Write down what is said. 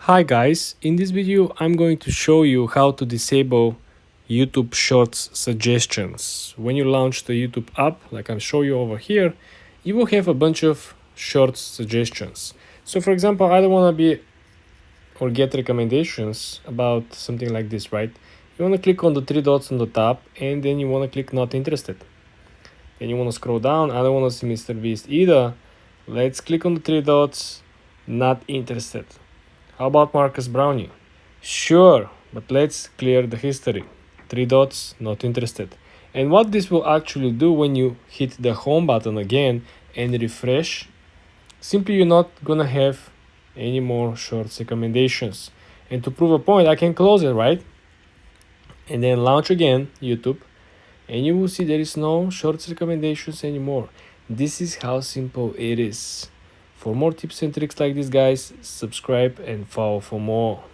Hi guys, in this video I'm going to show you how to disable YouTube Shorts suggestions. When you launch the YouTube app, like I'll show you over here, you will have a bunch of Shorts suggestions. So for example, I don't want to be or get recommendations about something like this, right? You want to click on the three dots on the top and then you want to click not interested. Then you want to scroll down, I don't want to see Mr. Beast either. Let's click on the three dots, not interested. How about Marcus Brownie? Sure, but let's clear the history. Three dots, not interested. And what this will actually do when you hit the home button again and refresh, simply you're not gonna have any more shorts recommendations. And to prove a point, I can close it, right? And then launch again YouTube, and you will see there is no shorts recommendations anymore. This is how simple it is. For more tips and tricks like this, guys, subscribe and follow for more.